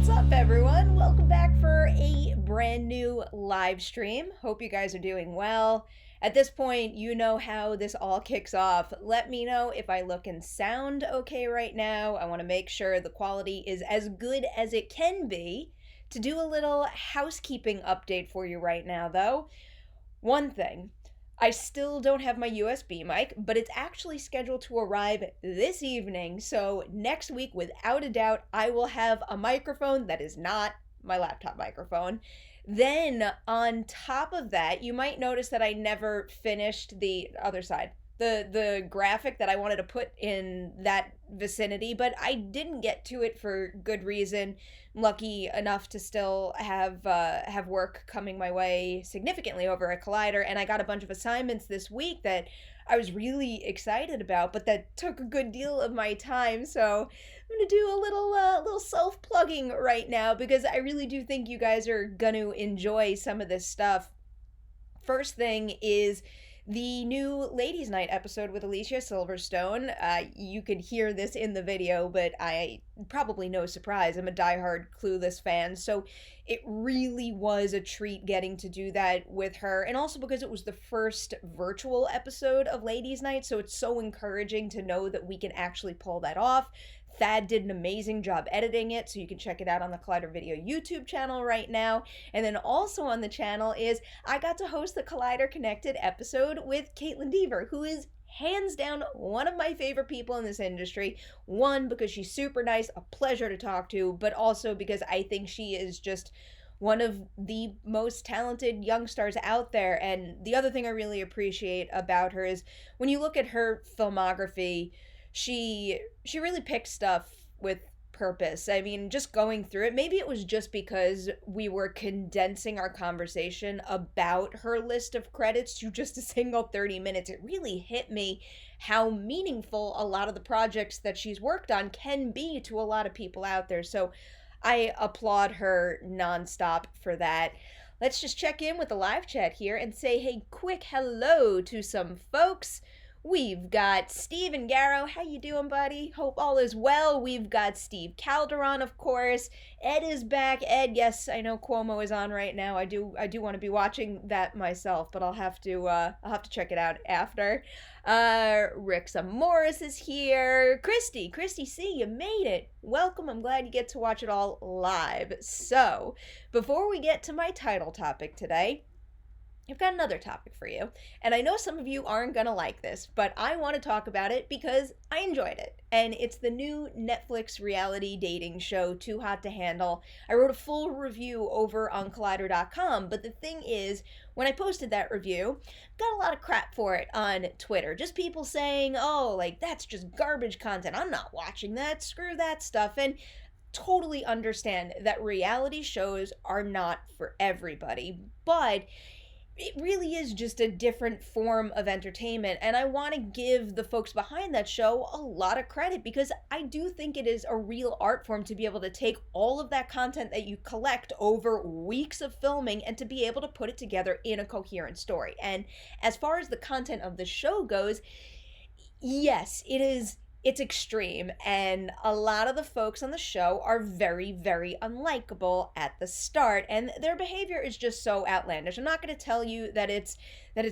up, everyone? Welcome back for a brand new live stream. Hope you guys are doing well. At this point, you know how this all kicks off. Let me know if I look and sound okay right now. I want to make sure the quality is as good as it can be. To do a little housekeeping update for you right now, though, one thing. I still don't have my USB mic, but it's actually scheduled to arrive this evening. So next week, without a doubt, I will have a microphone that is not my laptop microphone. Then on top of that, you might notice that I never finished the other side. The graphic that I wanted to put in that vicinity, but I didn't get to it for good reason. I'm lucky enough to still have work coming my way significantly over at Collider, and I got a bunch of assignments this week that I was really excited about, but that took a good deal of my time. So I'm gonna do a little self-plugging right now because I really do think you guys are gonna enjoy some of this stuff. First thing is the new Ladies Night episode with Alicia Silverstone. You could hear this in the video, but probably no surprise. I'm a diehard Clueless fan, so it really was a treat getting to do that with her, and also because it was the first virtual episode of Ladies Night, so it's so encouraging to know that we can actually pull that off. Thad did an amazing job editing it, so you can check it out on the Collider Video YouTube channel right now. And then also on the channel is I got to host the Collider Connected episode with Caitlin Deaver, who is hands down one of my favorite people in this industry. One, because she's super nice, a pleasure to talk to, but also because I think she is just one of the most talented young stars out there. And the other thing I really appreciate about her is when you look at her filmography, she really picked stuff with purpose. I mean, just going through it, maybe it was just because we were condensing our conversation about her list of credits to just a single 30 minutes. It really hit me how meaningful a lot of the projects that she's worked on can be to a lot of people out there. So I applaud her nonstop for that. Let's just check in with the live chat here and say, hey, quick hello to some folks. We've got Steven Garrow. How you doing, buddy? Hope all is well. We've got Steve Calderon, of course. Ed is back. Ed, yes, I know Cuomo is on right now. I do want to be watching that myself, but I'll have to check it out after. Rick Morris is here. Christy C, you made it. Welcome. I'm glad you get to watch it all live. So, before we get to my title topic today, I've got another topic for you, and I know some of you aren't gonna like this, but I want to talk about it because I enjoyed it, and it's the new Netflix reality dating show, Too Hot to Handle. I wrote a full review over on Collider.com, but the thing is, when I posted that review, got a lot of crap for it on Twitter. Just people saying, oh, like, that's just garbage content, I'm not watching that, screw that stuff, and totally understand that reality shows are not for everybody, but it really is just a different form of entertainment, and I want to give the folks behind that show a lot of credit because I do think it is a real art form to be able to take all of that content that you collect over weeks of filming and to be able to put it together in a coherent story. And as far as the content of the show goes, yes, it's extreme, and a lot of the folks on the show are very, very unlikable at the start, and their behavior is just so outlandish. I'm not going to tell you that it's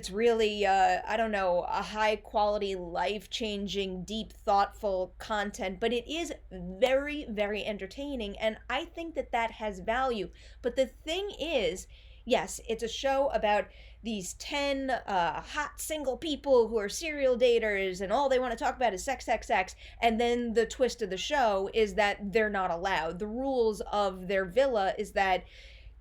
really, I don't know, a high-quality, life-changing, deep, thoughtful content, but it is very, very entertaining, and I think that has value. But the thing is, yes, it's a show about these 10 hot single people who are serial daters and all they want to talk about is sex, sex, sex. And then the twist of the show is that they're not allowed. The rules of their villa is that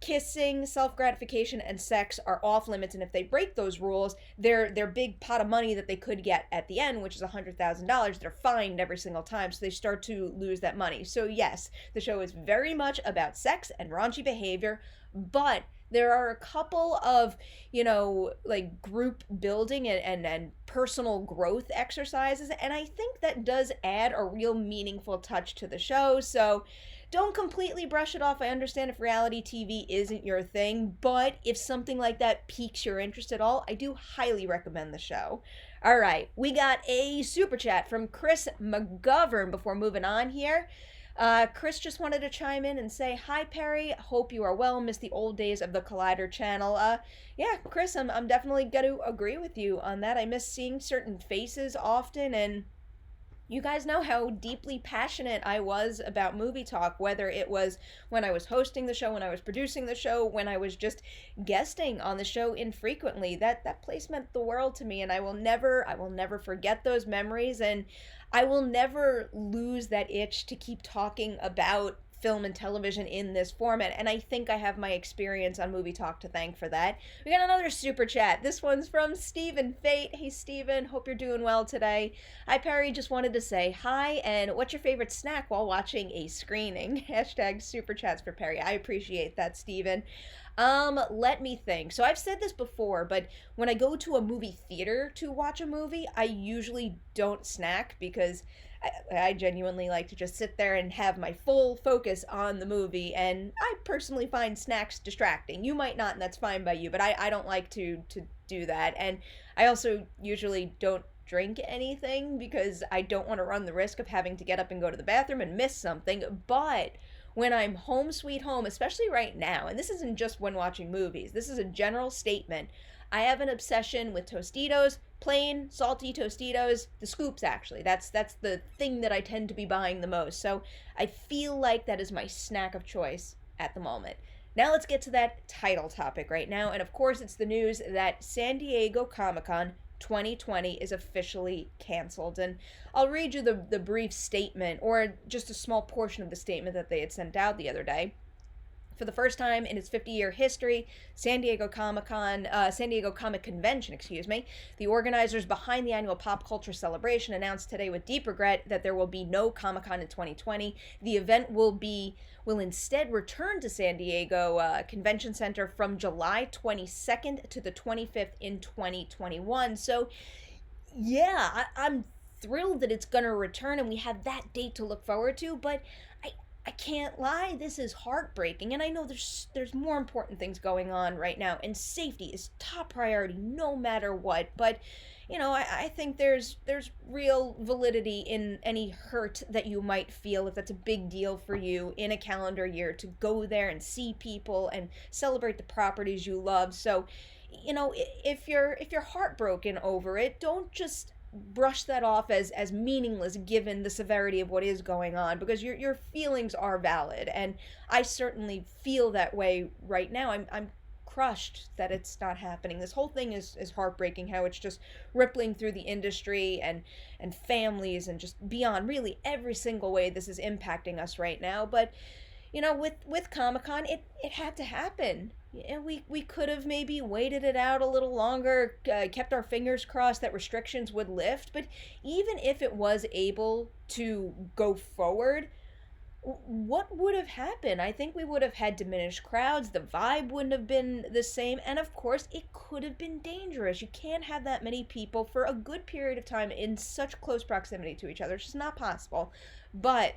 kissing, self-gratification, and sex are off limits, and if they break those rules, their big pot of money that they could get at the end, which is $100,000, they're fined every single time, so they start to lose that money. So yes, the show is very much about sex and raunchy behavior, but there are a couple of, like group building and personal growth exercises, and I think that does add a real meaningful touch to the show. So don't completely brush it off. I understand if reality TV isn't your thing, but if something like that piques your interest at all, I do highly recommend the show. All right, we got a super chat from Chris McGovern before moving on here. Chris just wanted to chime in and say, "Hi, Perry. Hope you are well. Miss the old days of the Collider channel." Yeah, Chris, I'm definitely going to agree with you on that. I miss seeing certain faces often, and you guys know how deeply passionate I was about movie talk, whether it was when I was hosting the show, when I was producing the show, when I was just guesting on the show infrequently. That place meant the world to me, and I will never forget those memories, and I will never lose that itch to keep talking about film and television in this format. And I think I have my experience on Movie Talk to thank for that. We got another super chat. This one's from Stephen Fate. Hey Stephen, hope you're doing well today. Hi Perry, just wanted to say hi, and what's your favorite snack while watching a screening? Hashtag super chats for Perry. I appreciate that, Stephen. Let me think. So I've said this before, but when I go to a movie theater to watch a movie, I usually don't snack because I genuinely like to just sit there and have my full focus on the movie, and I personally find snacks distracting. You might not, and that's fine by you, but I don't like to do that. And I also usually don't drink anything because I don't want to run the risk of having to get up and go to the bathroom and miss something. But when I'm home sweet home, especially right now, and this isn't just when watching movies, this is a general statement. I have an obsession with Tostitos, plain salty Tostitos, the scoops actually. That's the thing that I tend to be buying the most. So I feel like that is my snack of choice at the moment. Now let's get to that title topic right now, and of course it's the news that San Diego Comic-Con 2020 is officially canceled. And I'll read you the brief statement, or just a small portion of the statement that they had sent out the other day. For the first time in its 50-year history, San Diego Comic Convention, the organizers behind the annual pop culture celebration announced today with deep regret that there will be no Comic-Con in 2020. The event will instead return to San Diego Convention Center from July 22nd to the 25th in 2021. So, yeah, I'm thrilled that it's going to return and we have that date to look forward to, but I can't lie, this is heartbreaking, and I know there's more important things going on right now, and safety is top priority no matter what, but I think there's real validity in any hurt that you might feel if that's a big deal for you in a calendar year to go there and see people and celebrate the properties you love. So, if you're heartbroken over it, don't just brush that off as meaningless given the severity of what is going on, because your feelings are valid, and I certainly feel that way right now. I'm crushed that it's not happening. This whole thing is heartbreaking, how it's just rippling through the industry and families and just beyond really every single way this is impacting us right now. But with Comic-Con, it had to happen. Yeah, we could have maybe waited it out a little longer, kept our fingers crossed that restrictions would lift, but even if it was able to go forward, what would have happened? I think we would have had diminished crowds, the vibe wouldn't have been the same, and of course, it could have been dangerous. You can't have that many people for a good period of time in such close proximity to each other. It's just not possible. But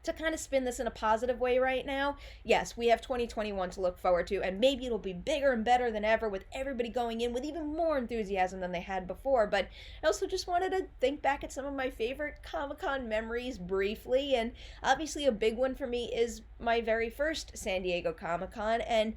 to kind of spin this in a positive way right now, yes, we have 2021 to look forward to, and maybe it'll be bigger and better than ever with everybody going in with even more enthusiasm than they had before. But I also just wanted to think back at some of my favorite Comic-Con memories briefly, and obviously a big one for me is my very first San Diego Comic-Con, and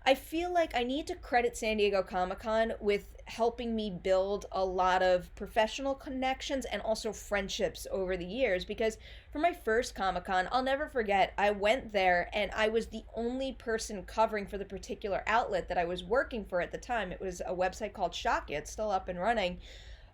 I feel like I need to credit San Diego Comic-Con with helping me build a lot of professional connections and also friendships over the years, because for my first Comic-Con, I'll never forget, I went there and I was the only person covering for the particular outlet that I was working for at the time. It was a website called Shock It, still up and running,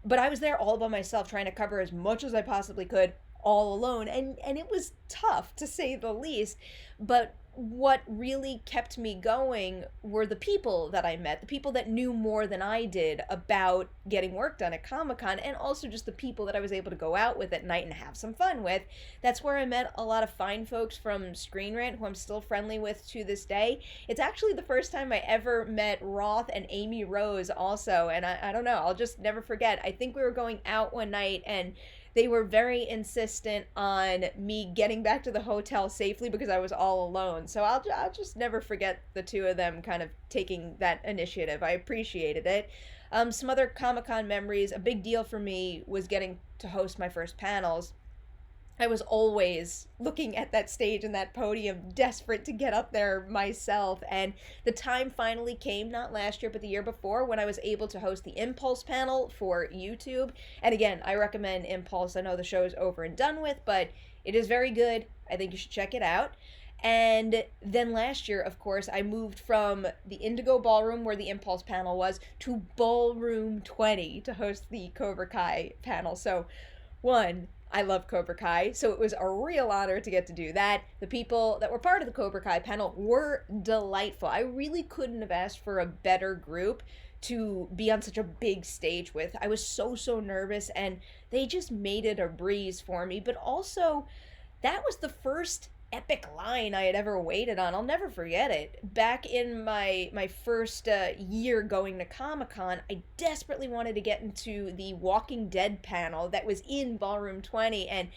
but I was there all by myself trying to cover as much as I possibly could all alone, and it was tough to say the least. But what really kept me going were the people that I met, the people that knew more than I did about getting work done at Comic-Con, and also just the people that I was able to go out with at night and have some fun with. That's where I met a lot of fine folks from Screen Rant who I'm still friendly with to this day. It's actually the first time I ever met Roth and Amy Rose also, and I don't know, I'll just never forget. I think we were going out one night and they were very insistent on me getting back to the hotel safely because I was all alone. So I'll just never forget the two of them kind of taking that initiative. I appreciated it. Some other Comic-Con memories, a big deal for me was getting to host my first panels. I was always looking at that stage and that podium, desperate to get up there myself. And the time finally came, not last year, but the year before, when I was able to host the Impulse panel for YouTube. And again, I recommend Impulse. I know the show is over and done with, but it is very good. I think you should check it out. And then last year, of course, I moved from the Indigo Ballroom, where the Impulse panel was, to Ballroom 20 to host the Cobra Kai panel. So, one, I love Cobra Kai, so it was a real honor to get to do that. The people that were part of the Cobra Kai panel were delightful. I really couldn't have asked for a better group to be on such a big stage with. I was so nervous, and they just made it a breeze for me. But also, that was the first epic line I had ever waited on. I'll never forget it. Back in my first year going to Comic-Con, I desperately wanted to get into the Walking Dead panel that was in Ballroom 20, and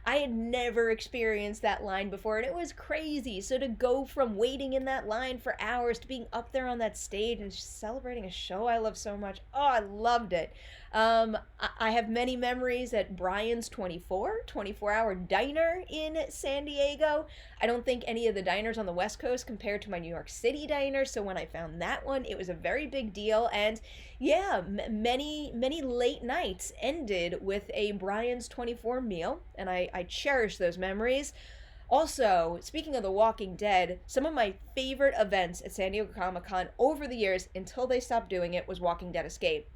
I had never experienced that line before, and it was crazy. So to go from waiting in that line for hours to being up there on that stage and just celebrating a show I love so much, oh, I loved it. I have many memories at Brian's 24-hour diner in San Diego. I don't think any of the diners on the West Coast compared to my New York City diner, so when I found that one, it was a very big deal. And yeah, many late nights ended with a Brian's 24 meal, and I cherish those memories. Also, speaking of The Walking Dead, some of my favorite events at San Diego Comic Con over the years, until they stopped doing it, was Walking Dead Escape.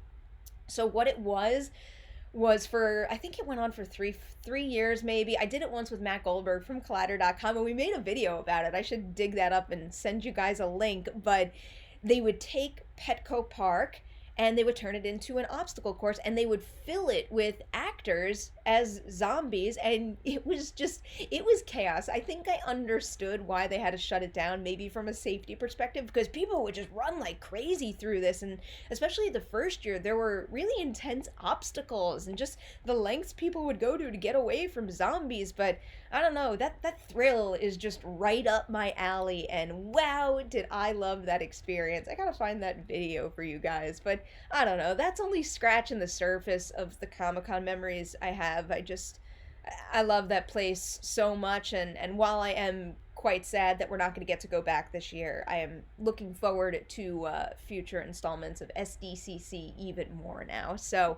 So what it was for, I think it went on for three years maybe. I did it once with Matt Goldberg from Collider.com, and we made a video about it. I should dig that up and send you guys a link. But they would take Petco Park and they would turn it into an obstacle course, and they would fill it with actors as zombies, and it was chaos. I think I understood why they had to shut it down, maybe from a safety perspective, because people would just run like crazy through this. And especially the first year, there were really intense obstacles and just the lengths people would go to get away from zombies. But I don't know, that thrill is just right up my alley, and wow, did I love that experience. I gotta find that video for you guys. But I don't know, that's only scratching the surface of the Comic-Con memories I have. I love that place so much, and while I am quite sad that we're not going to get to go back this year, I am looking forward to future installments of SDCC even more now. So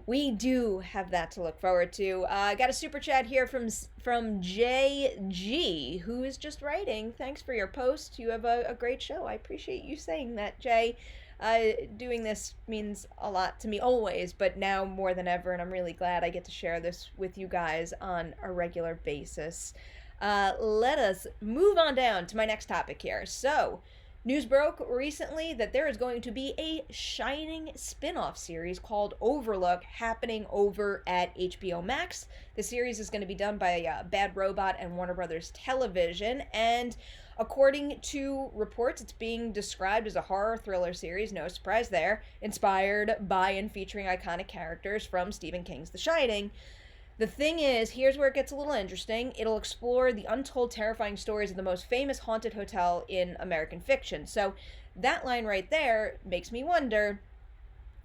we do have that to look forward to. I got a super chat here from JG, who is just writing, thanks for your post. You have a great show. I appreciate you saying that, Jay. Doing this means a lot to me always, but now more than ever, and I'm really glad I get to share this with you guys on a regular basis. Let us move on down to my next topic here. So, news broke recently that there is going to be a Shining spin-off series called Overlook happening over at HBO Max. The series is going to be done by Bad Robot and Warner Brothers Television, and according to reports, it's being described as a horror thriller series, no surprise there, inspired by and featuring iconic characters from Stephen King's The Shining. The thing is, here's where it gets a little interesting. It'll explore the untold terrifying stories of the most famous haunted hotel in American fiction. So that line right there makes me wonder,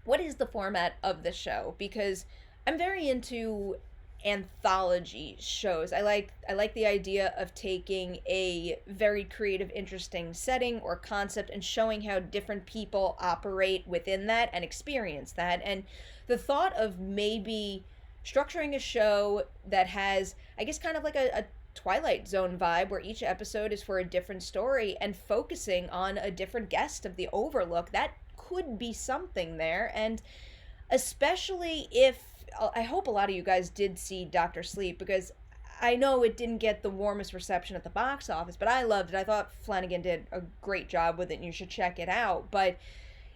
what is the format of the show? Because I'm very into anthology shows. I like the idea of taking a very creative, interesting setting or concept and showing how different people operate within that and experience that. And the thought of maybe structuring a show that has, I guess, kind of like a Twilight Zone vibe, where each episode is for a different story and focusing on a different guest of the Overlook, that could be something there. And especially if, I hope a lot of you guys did see Dr. Sleep, because I know it didn't get the warmest reception at the box office, but I loved it. I thought Flanagan did a great job with it, and you should check it out. But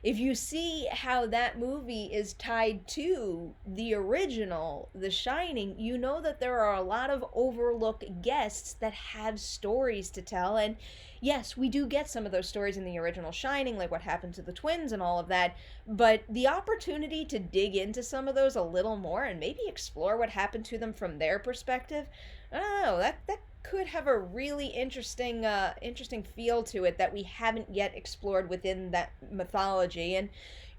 if you see how that movie is tied to the original, The Shining, you know that there are a lot of Overlook guests that have stories to tell. And yes, we do get some of those stories in the original Shining, like what happened to the twins and all of that. But the opportunity to dig into some of those a little more and maybe explore what happened to them from their perspective, I don't know, that could have a really interesting feel to it that we haven't yet explored within that mythology. And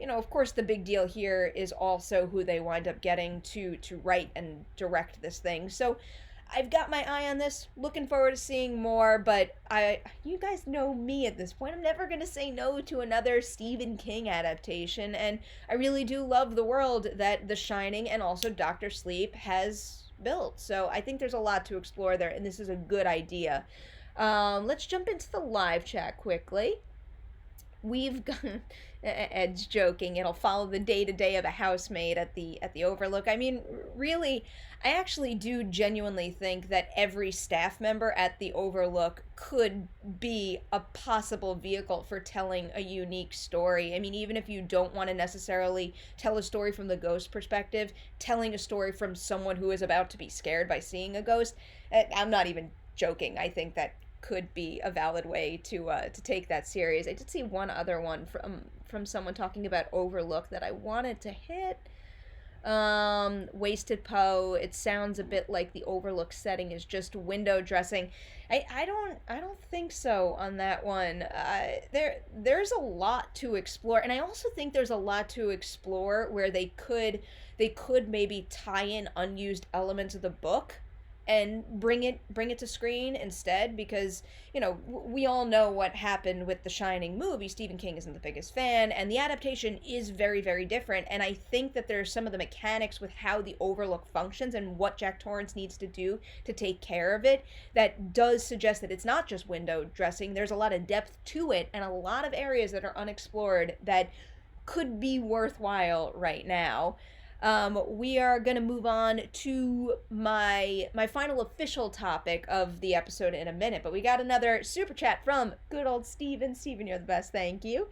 of course, the big deal here is also who they wind up getting to write and direct this thing. So I've got my eye on this, looking forward to seeing more, but you guys know me at this point. I'm never going to say no to another Stephen King adaptation, and I really do love the world that The Shining and also Doctor Sleep has built. So I think there's a lot to explore there, and this is a good idea. Let's jump into the live chat quickly. We've got Ed's joking. It'll follow the day to day of a housemaid at the Overlook. I mean, really, I actually do genuinely think that every staff member at the Overlook could be a possible vehicle for telling a unique story. I mean, even if you don't want to necessarily tell a story from the ghost perspective, telling a story from someone who is about to be scared by seeing a ghost, I'm not even joking. I think that could be a valid way to take that series. I did see one other one from someone talking about Overlook that I wanted to hit. Wasted Poe. It sounds a bit like the Overlook setting is just window dressing. I don't think so on that one. There's a lot to explore, and I also think there's a lot to explore where they could maybe tie in unused elements of the book and bring it to screen instead, because we all know what happened with the Shining movie. Stephen King isn't the biggest fan, and the adaptation is very, very different, and I think that there's some of the mechanics with how the Overlook functions and what Jack Torrance needs to do to take care of it that does suggest that it's not just window dressing. There's a lot of depth to it and a lot of areas that are unexplored that could be worthwhile right now. We are going to move on to my final official topic of the episode in a minute, but we got another super chat from good old Steven. Steven, you're the best, thank you.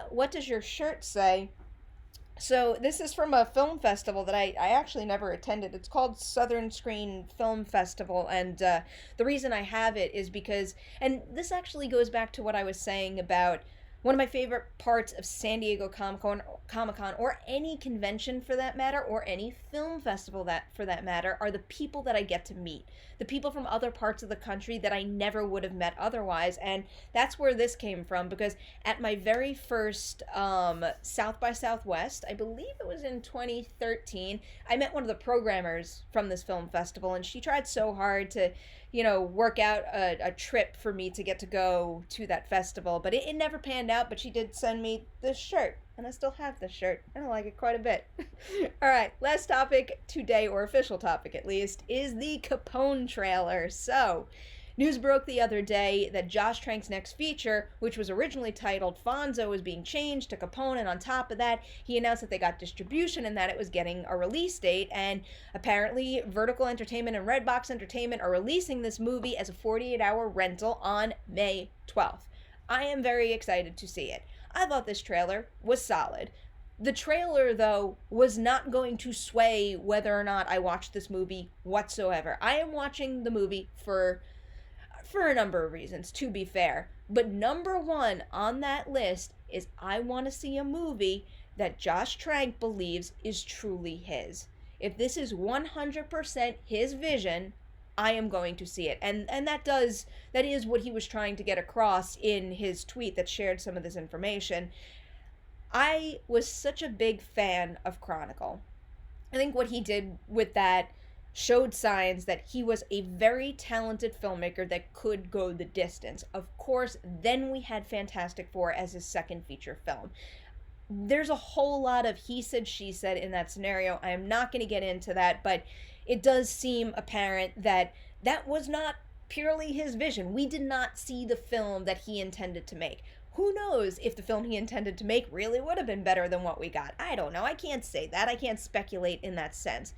What does your shirt say? So this is from a film festival that I actually never attended. It's called Southern Screen Film Festival, and the reason I have it is because, and this actually goes back to what I was saying about one of my favorite parts of San Diego Comic-Con, or any convention for that matter, or any film festival that for that matter, are the people that I get to meet. The people from other parts of the country that I never would have met otherwise. And that's where this came from, because at my very first South by Southwest, I believe it was in 2013, I met one of the programmers from this film festival, and she tried so hard to work out a trip for me to get to go to that festival, but it never panned out. But she did send me this shirt, and I still have this shirt, and I like it quite a bit. All right, last topic today, or official topic at least, is the Capone trailer. So news broke the other day that Josh Trank's next feature, which was originally titled Fonzo, was being changed to Capone, and on top of that, he announced that they got distribution and that it was getting a release date, and apparently Vertical Entertainment and Redbox Entertainment are releasing this movie as a 48-hour rental on May 12th. I am very excited to see it. I thought this trailer was solid. The trailer, though, was not going to sway whether or not I watched this movie whatsoever. I am watching the movie for a number of reasons, to be fair. But number one on that list is I want to see a movie that Josh Trank believes is truly his. If this is 100% his vision, I am going to see it. And that is what he was trying to get across in his tweet that shared some of this information. I was such a big fan of Chronicle. I think what he did with that showed signs that he was a very talented filmmaker that could go the distance. Of course, then we had Fantastic Four as his second feature film. There's a whole lot of he said, she said in that scenario. I am not going to get into that, but it does seem apparent that that was not purely his vision. We did not see the film that he intended to make. Who knows if the film he intended to make really would have been better than what we got? I don't know. I can't say that. I can't speculate in that sense.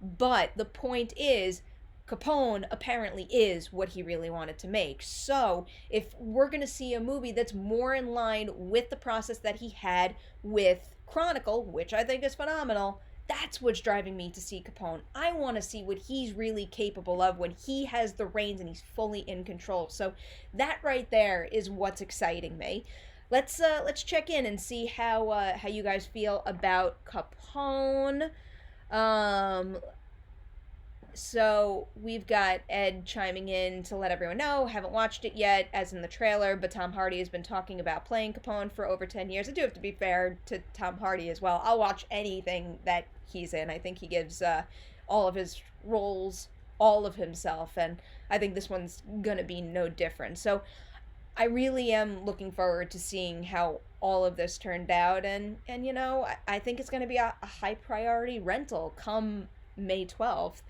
But the point is, Capone apparently is what he really wanted to make. So if we're going to see a movie that's more in line with the process that he had with Chronicle, which I think is phenomenal, that's what's driving me to see Capone. I want to see what he's really capable of when he has the reins and he's fully in control. So that right there is what's exciting me. Let's check in and see how you guys feel about Capone. So we've got Ed chiming in to let everyone know, haven't watched it yet, as in the trailer, but Tom Hardy has been talking about playing Capone for over 10 years. I do have to be fair to Tom Hardy as well. I'll watch anything that he's in. I think he gives all of his roles all of himself, and I think this one's gonna be no different. So I really am looking forward to seeing how all of this turned out, and I think it's gonna be a high priority rental come May 12th.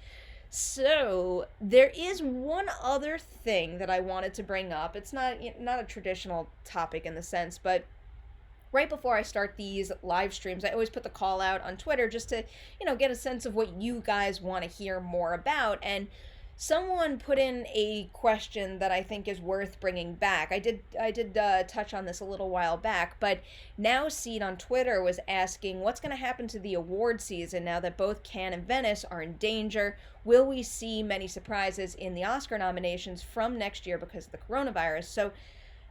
So there is one other thing that I wanted to bring up. It's not a traditional topic in the sense, but right before I start these live streams, I always put the call out on Twitter just to, get a sense of what you guys want to hear more about. And someone put in a question that I think is worth bringing back. I did touch on this a little while back, but Now Seed on Twitter was asking what's going to happen to the award season now that both Cannes and Venice are in danger. Will we see many surprises in the Oscar nominations from next year because of the coronavirus? So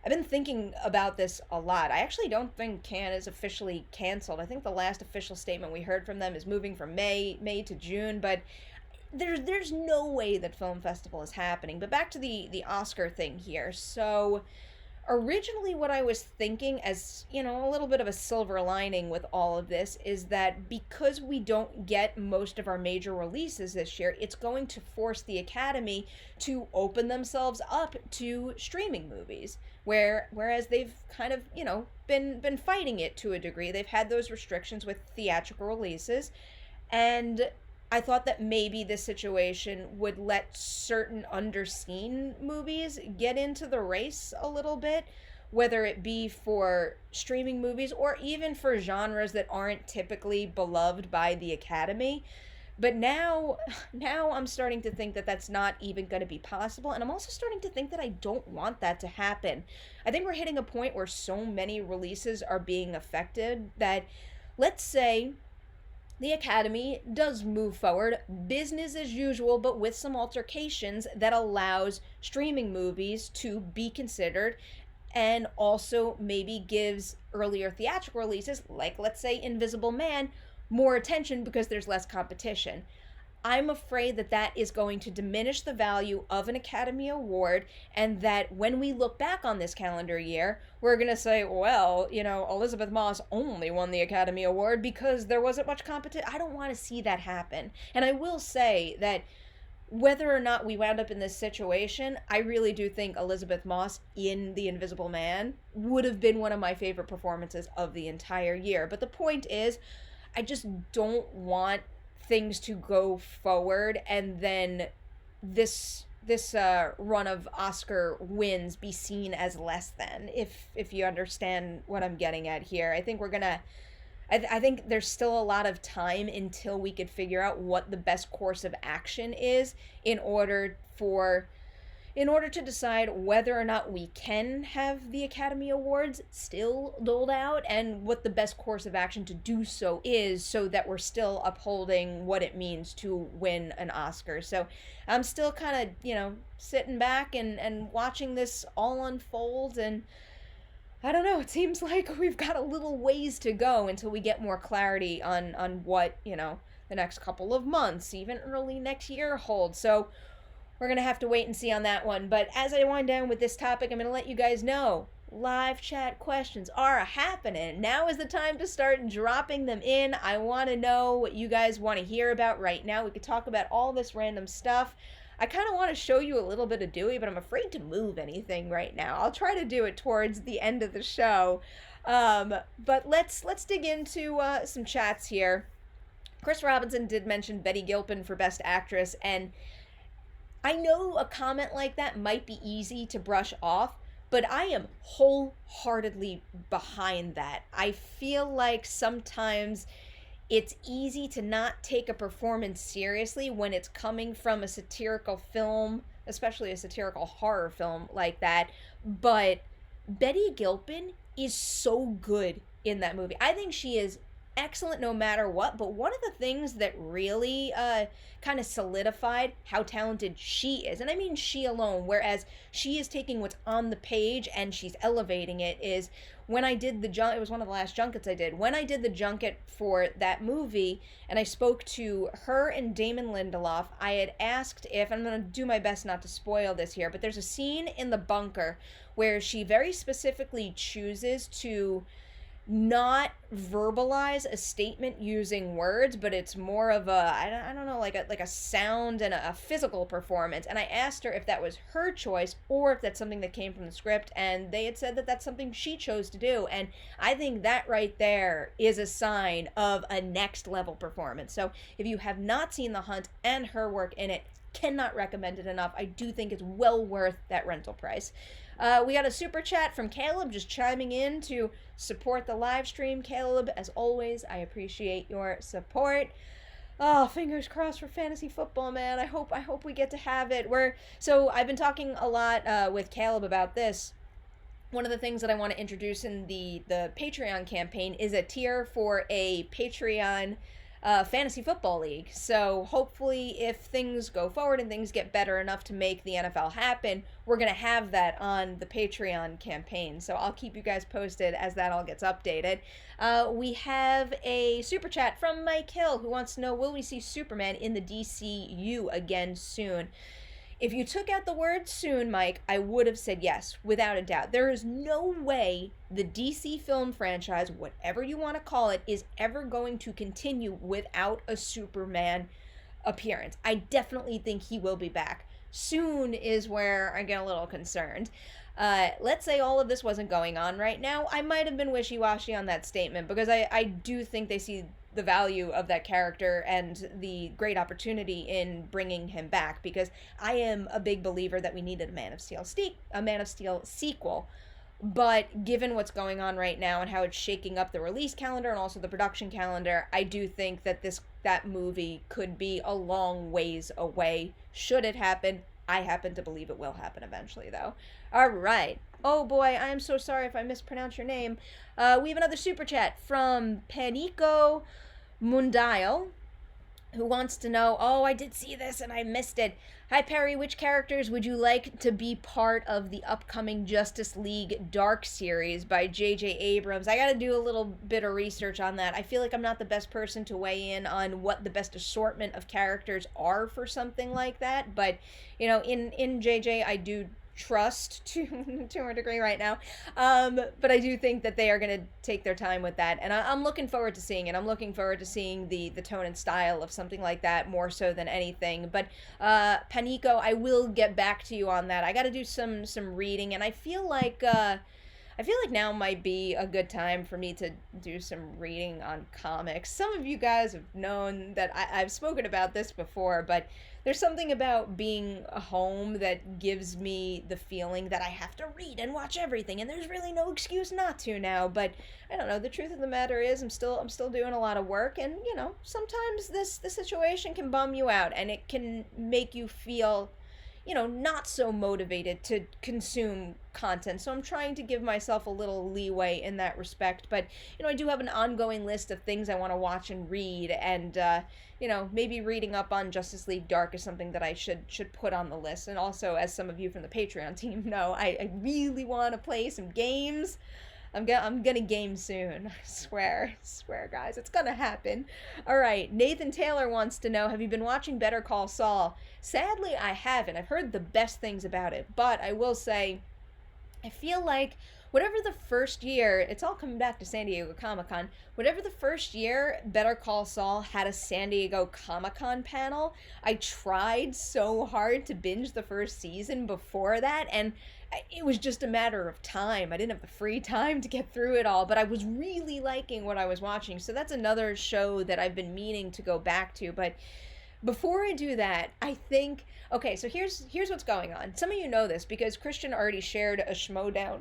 I've been thinking about this a lot. I actually don't think Cannes is officially canceled. I think the last official statement we heard from them is moving from May to June, but there's no way that film festival is happening. But back to the Oscar thing here. So originally what I was thinking, as a little bit of a silver lining with all of this, is that because we don't get most of our major releases this year, it's going to force the Academy to open themselves up to streaming movies, whereas they've kind of been fighting it to a degree. They've had those restrictions with theatrical releases, and I thought that maybe this situation would let certain underseen movies get into the race a little bit, whether it be for streaming movies or even for genres that aren't typically beloved by the Academy. But now I'm starting to think that that's not even going to be possible, and I'm also starting to think that I don't want that to happen. I think we're hitting a point where so many releases are being affected that, let's say the Academy does move forward, business as usual, but with some altercations that allows streaming movies to be considered, and also maybe gives earlier theatrical releases, like let's say Invisible Man, more attention because there's less competition. I'm afraid that that is going to diminish the value of an Academy Award, and that when we look back on this calendar year, we're going to say, well, Elizabeth Moss only won the Academy Award because there wasn't much competition. I don't want to see that happen. And I will say that whether or not we wound up in this situation, I really do think Elizabeth Moss in The Invisible Man would have been one of my favorite performances of the entire year. But the point is, I just don't want things to go forward and then this run of Oscar wins be seen as less than, if you understand what I'm getting at here. I think I think there's still a lot of time until we could figure out what the best course of action is in order to decide whether or not we can have the Academy Awards still doled out, and what the best course of action to do so is, so that we're still upholding what it means to win an Oscar. So I'm still kind of, sitting back and watching this all unfold, and I don't know, it seems like we've got a little ways to go until we get more clarity on what, the next couple of months, even early next year holds. So we're going to have to wait and see on that one. But as I wind down with this topic, I'm going to let you guys know live chat questions are happening. Now is the time to start dropping them in. I want to know what you guys want to hear about right now. We could talk about all this random stuff. I kind of want to show you a little bit of Dewey, but I'm afraid to move anything right now. I'll try to do it towards the end of the show. But let's dig into some chats here. Chris Robinson did mention Betty Gilpin for Best Actress, and I know a comment like that might be easy to brush off, but I am wholeheartedly behind that. I feel like sometimes it's easy to not take a performance seriously when it's coming from a satirical film, especially a satirical horror film like that. But Betty Gilpin is so good in that movie. I think she is excellent no matter what, but one of the things that really kind of solidified how talented she is, and I mean she alone, whereas she is taking what's on the page and she's elevating it, is when I did it was one of the last junkets I did. When I did the junket for that movie and I spoke to her and Damon Lindelof, I had asked if, I'm going to do my best not to spoil this here, but there's a scene in the bunker where she very specifically chooses to not verbalize a statement using words, but it's more of a, I don't know, like a sound and a physical performance. And I asked her if that was her choice or if that's something that came from the script, and they had said that that's something she chose to do. And I think that right there is a sign of a next level performance. So if you have not seen The Hunt and her work in it, cannot recommend it enough. I do think it's well worth that rental price. We got a super chat from Caleb just chiming in to support the live stream. Caleb, as always, I appreciate your support. Oh, fingers crossed for fantasy football, man. I hope we get to have it. So I've been talking a lot with Caleb about this. One of the things that I want to introduce in the Patreon campaign is a tier for a Patreon fantasy football league. So hopefully if things go forward and things get better enough to make the NFL happen, we're going to have that on the Patreon campaign. So I'll keep you guys posted as that all gets updated. We have a super chat from Mike Hill who wants to know, will we see Superman in the DCU again soon? If you took out the word soon, Mike, I would have said yes, without a doubt. There is no way the DC film franchise, whatever you want to call it, is ever going to continue without a Superman appearance. I definitely think he will be back. Soon is where I get a little concerned. Let's say all of this wasn't going on right now, I might have been wishy-washy on that statement, because I do think they see the value of that character and the great opportunity in bringing him back, because I am a big believer that we needed a Man of Steel sequel. But given what's going on right now and how it's shaking up the release calendar and also the production calendar, I do think that that movie could be a long ways away should it happen. I happen to believe it will happen eventually, though. All right. Oh boy, I am so sorry if I mispronounce your name. We have another super chat from Panico Mundial, who wants to know, oh, I did see this and I missed it. Hi, Perri, which characters would you like to be part of the upcoming Justice League Dark series by J.J. Abrams? I gotta do a little bit of research on that. I feel like I'm not the best person to weigh in on what the best assortment of characters are for something like that, but, you know, in J.J. I do trust to a degree right now, but I do think that they are going to take their time with that, and I'm looking forward to seeing it. I'm looking forward to seeing the tone and style of something like that more so than anything. But Panico, I will get back to you on that. I got to do some reading, and I feel like now might be a good time for me to do some reading on comics. Some of you guys have known that I've spoken about this before, but there's something about being home that gives me the feeling that I have to read and watch everything, and there's really no excuse not to now. But I don't know, the truth of the matter is I'm still doing a lot of work, and you know, sometimes this situation can bum you out and it can make you feel, you know, not so motivated to consume content. So I'm trying to give myself a little leeway in that respect. But, you know, I do have an ongoing list of things I want to watch and read. And, you know, maybe reading up on Justice League Dark is something that I should put on the list. And also, as some of you from the Patreon team know, I really want to play some games. I'm gonna game soon. I swear, guys, it's gonna happen. All right, Nathan Taylor wants to know, have you been watching Better Call Saul? Sadly, I haven't. I've heard the best things about it, but I will say, I feel like whatever the first year, it's all coming back to San Diego Comic-Con, whatever the first year Better Call Saul had a San Diego Comic-Con panel, I tried so hard to binge the first season before that, and it was just a matter of time. I didn't have the free time to get through it all, but I was really liking what I was watching. So that's another show that I've been meaning to go back to. But before I do that, I think, okay, so here's what's going on. Some of you know this because Christian already shared a Schmodown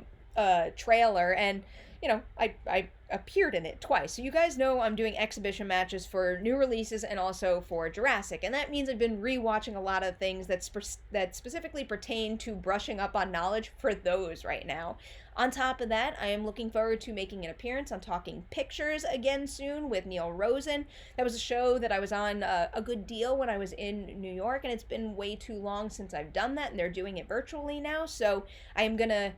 trailer, and I appeared in it twice. So you guys know I'm doing exhibition matches for new releases and also for Jurassic, and that means I've been rewatching a lot of things that specifically pertain to brushing up on knowledge for those right now. On top of that, I am looking forward to making an appearance on Talking Pictures again soon with Neil Rosen. That was a show that I was on a good deal when I was in New York, and it's been way too long since I've done that, and they're doing it virtually now, so I am gonna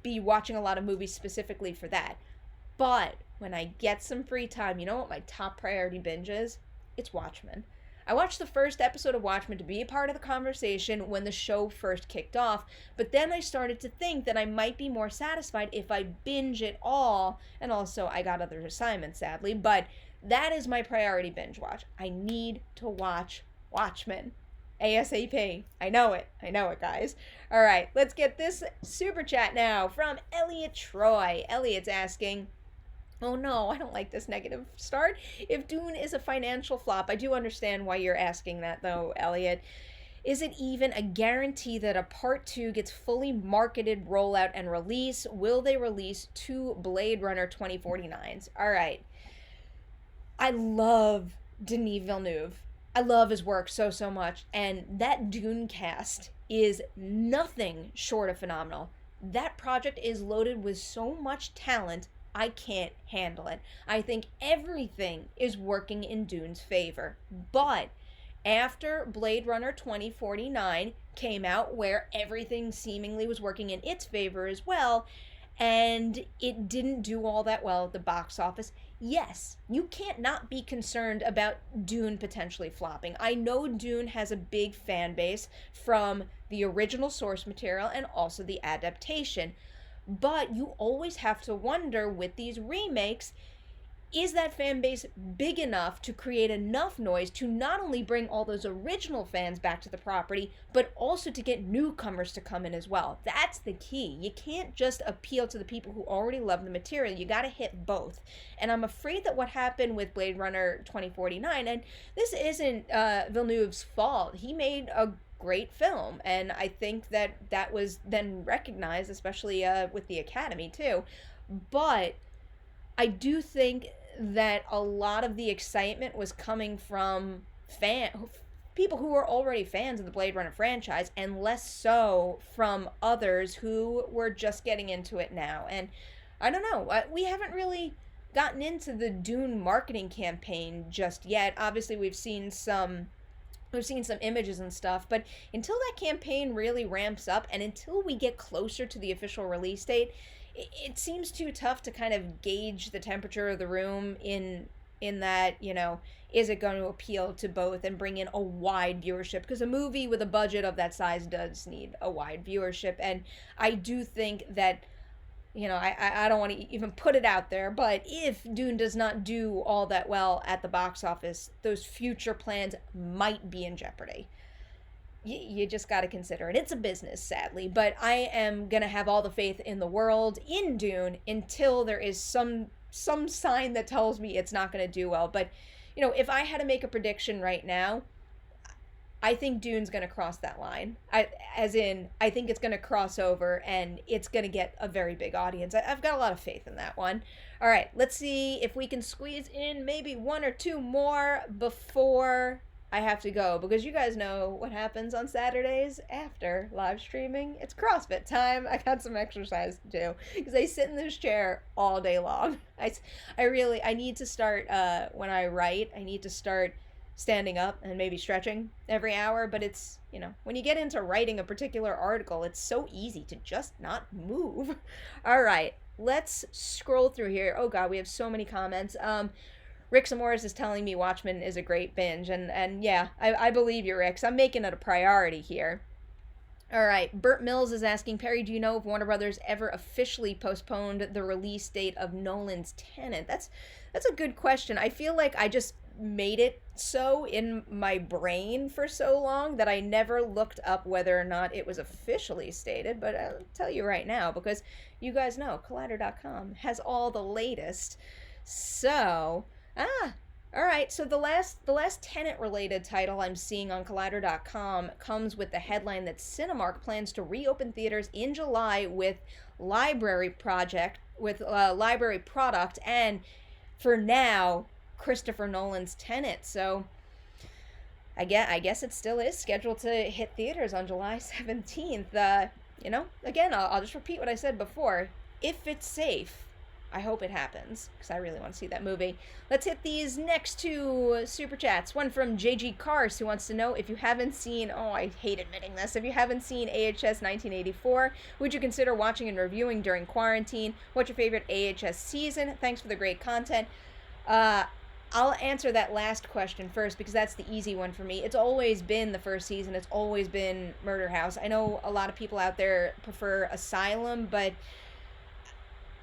be watching a lot of movies specifically for that. But when I get some free time, you know what my top priority binge is? It's Watchmen. I watched the first episode of Watchmen to be a part of the conversation when the show first kicked off, but then I started to think that I might be more satisfied if I binge it all, and also I got other assignments, sadly, but that is my priority binge watch. I need to watch Watchmen. ASAP. I know it, guys. All right, let's get this super chat now from Elliot Troy. Elliot's asking, oh no, I don't like this negative start. If Dune is a financial flop, I do understand why you're asking that though, Elliot. Is it even a guarantee that a part 2 gets fully marketed, rollout, and release? Will they release 2 Blade Runner 2049s? All right. I love Denis Villeneuve. I love his work so much, and that Dune cast is nothing short of phenomenal. That project is loaded with so much talent, I can't handle it. I think everything is working in Dune's favor. But after Blade Runner 2049 came out, where everything seemingly was working in its favor as well, and it didn't do all that well at the box office, yes, you can't not be concerned about Dune potentially flopping. I know Dune has a big fan base from the original source material and also the adaptation, but you always have to wonder with these remakes, is that fan base big enough to create enough noise to not only bring all those original fans back to the property, but also to get newcomers to come in as well? That's the key. You can't just appeal to the people who already love the material. You gotta hit both. And I'm afraid that what happened with Blade Runner 2049, and this isn't Villeneuve's fault, he made a great film, and I think that was then recognized, especially with the Academy too. But I do think that a lot of the excitement was coming from people who were already fans of the Blade Runner franchise, and less so from others who were just getting into it now. And I don't know, we haven't really gotten into the Dune marketing campaign just yet. Obviously, we've seen some images and stuff, but until that campaign really ramps up and until we get closer to the official release date, it seems too tough to kind of gauge the temperature of the room in that, is it going to appeal to both and bring in a wide viewership? Because a movie with a budget of that size does need a wide viewership, and I do think that, I don't want to even put it out there, but if Dune does not do all that well at the box office, those future plans might be in jeopardy. You just got to consider it. It's a business, sadly, but I am going to have all the faith in the world in Dune until there is some sign that tells me it's not going to do well. But, if I had to make a prediction right now, I think Dune's going to cross that line. I think it's going to cross over and it's going to get a very big audience. I've got a lot of faith in that one. All right, let's see if we can squeeze in maybe 1 or 2 more before I have to go, because you guys know what happens on Saturdays after live streaming. It's CrossFit time. I got some exercise to do because I sit in this chair all day long. I need to start, when I write, I need to start standing up and maybe stretching every hour, but it's, when you get into writing a particular article, it's so easy to just not move. All right, let's scroll through here. Oh God, we have so many comments. Rick Zamores is telling me Watchmen is a great binge, and yeah, I believe you, Rick. So I'm making it a priority here. All right, Burt Mills is asking, Perry, do you know if Warner Brothers ever officially postponed the release date of Nolan's Tenet? That's a good question. I feel like I just made it so in my brain for so long that I never looked up whether or not it was officially stated, but I'll tell you right now, because you guys know Collider.com has all the latest. So, All right, so the last Tenet related title I'm seeing on Collider.com comes with the headline that Cinemark plans to reopen theaters in July with library product, and for now, Christopher Nolan's Tenet. So I guess it still is scheduled to hit theaters on July 17th. Again, I'll just repeat what I said before. If it's safe, I hope it happens because I really want to see that movie. Let's hit these next two super chats. One from JG Cars, who wants to know if you haven't seen, oh, I hate admitting this, if you haven't seen AHS 1984, would you consider watching and reviewing during quarantine? What's your favorite AHS season? Thanks for the great content. I'll answer that last question first because that's the easy one for me. It's always been the first season. It's always been Murder House. I know a lot of people out there prefer Asylum, but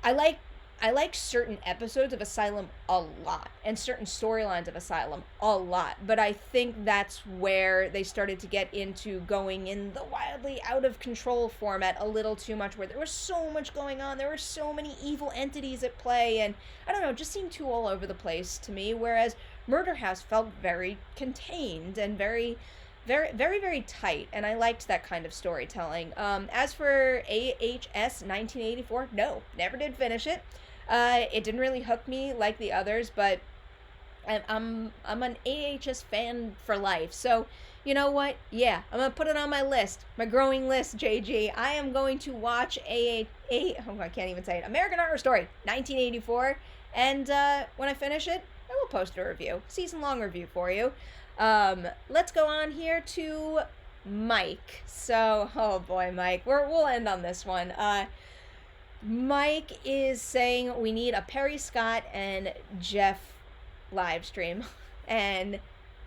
I like I like certain episodes of Asylum a lot and certain storylines of Asylum a lot, but I think that's where they started to get into going in the wildly out of control format a little too much, where there was so much going on, there were so many evil entities at play, and I don't know, it just seemed too all over the place to me, whereas Murder House felt very contained and very tight, and I liked that kind of storytelling. As for AHS 1984, no, never did finish it. It didn't really hook me like the others, but I'm an AHS fan for life. So, you know what? Yeah, I'm gonna put it on my list, my growing list, JG. I am going to watch oh, I can't even say it. American Horror Story 1984, and when I finish it, I will post a review, season-long review for you. Let's go on here to Mike. So, oh boy, Mike, we'll end on this one. Mike is saying we need a Perri Scott and Jeff live stream. And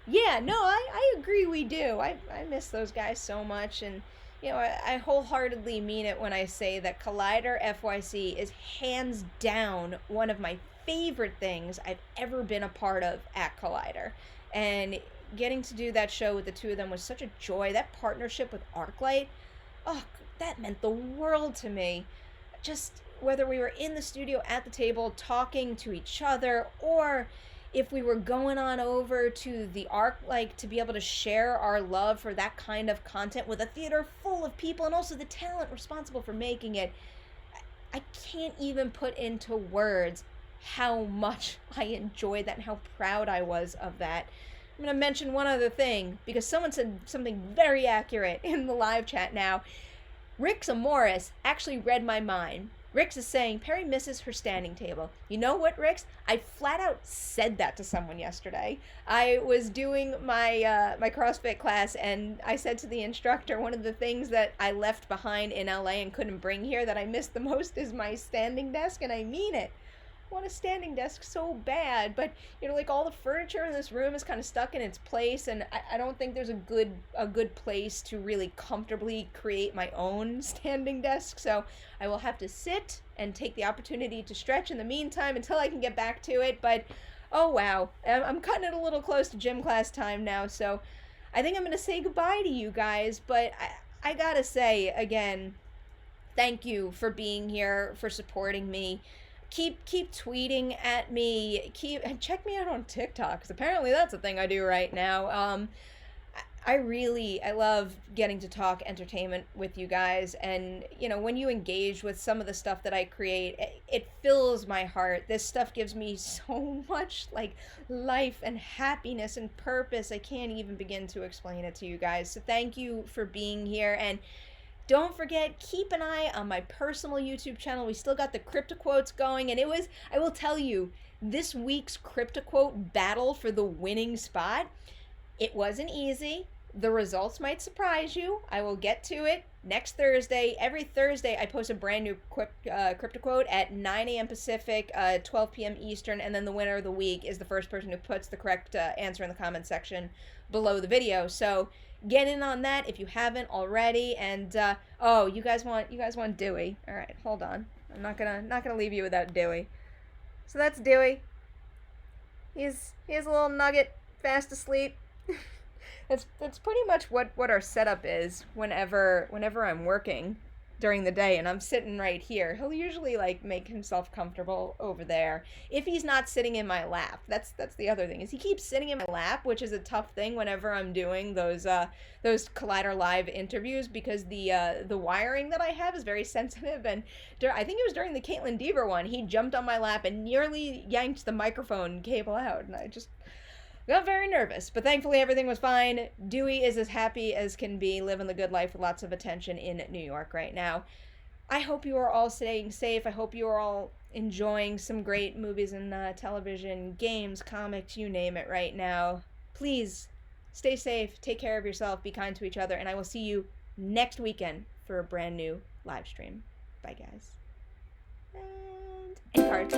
yeah, no, I agree we do. I miss those guys so much. And, you know, I wholeheartedly mean it when I say that Collider FYC is hands down one of my favorite things I've ever been a part of at Collider. And getting to do that show with the two of them was such a joy. That partnership with Arclight, oh, that meant the world to me. Just whether we were in the studio at the table talking to each other, or if we were going on over to the Arclight to be able to share our love for that kind of content with a theater full of people and also the talent responsible for making it, I can't even put into words how much I enjoyed that and how proud I was of that. I'm going to mention one other thing because someone said something very accurate in the live chat now. Rix Amoris actually read my mind. Rix is saying Perri misses her standing table. You know what, Rix? I flat out said that to someone yesterday. I was doing my my CrossFit class, and I said to the instructor, one of the things that I left behind in LA and couldn't bring here that I miss the most is my standing desk, and I mean it. I want a standing desk so bad, but you know, like, all the furniture in this room is kind of stuck in its place, and I don't think there's a good place to really comfortably create my own standing desk, so I will have to sit and take the opportunity to stretch in the meantime until I can get back to it. But oh wow, I'm cutting it a little close to gym class time now, so I think I'm gonna say goodbye to you guys, but I gotta say again, thank you for being here, for supporting me. Keep tweeting at me. Check me out on TikTok, because apparently that's a thing I do right now. I love getting to talk entertainment with you guys, and you know, when you engage with some of the stuff that I create, it fills my heart. This stuff gives me so much like life and happiness and purpose. I can't even begin to explain it to you guys. So thank you for being here, and don't forget, keep an eye on my personal YouTube channel. We still got the CryptoQuotes going, and I will tell you, this week's CryptoQuote battle for the winning spot, it wasn't easy. The results might surprise you. I will get to it next Thursday. Every Thursday, I post a brand new CryptoQuote at 9 a.m. Pacific, 12 p.m. Eastern, and then the winner of the week is the first person who puts the correct answer in the comment section below the video. So get in on that if you haven't already. And oh, you guys want Dewey? All right, hold on. I'm not gonna leave you without Dewey. So that's Dewey. He's a little nugget, fast asleep. That's pretty much what our setup is whenever I'm working. during the day, and I'm sitting right here. He'll usually like make himself comfortable over there if he's not sitting in my lap. That's the other thing, is he keeps sitting in my lap, which is a tough thing whenever I'm doing those Collider Live interviews, because the wiring that I have is very sensitive. And I think it was during the Caitlin Deaver one, he jumped on my lap and nearly yanked the microphone cable out, and I just got very nervous. But thankfully everything was fine. Dewey is as happy as can be, living the good life with lots of attention in New York right now. I hope you are all staying safe. I hope you are all enjoying some great movies and television, games, comics, you name it right now. Please stay safe, take care of yourself, be kind to each other, and I will see you next weekend for a brand new live stream. Bye, guys. And cards.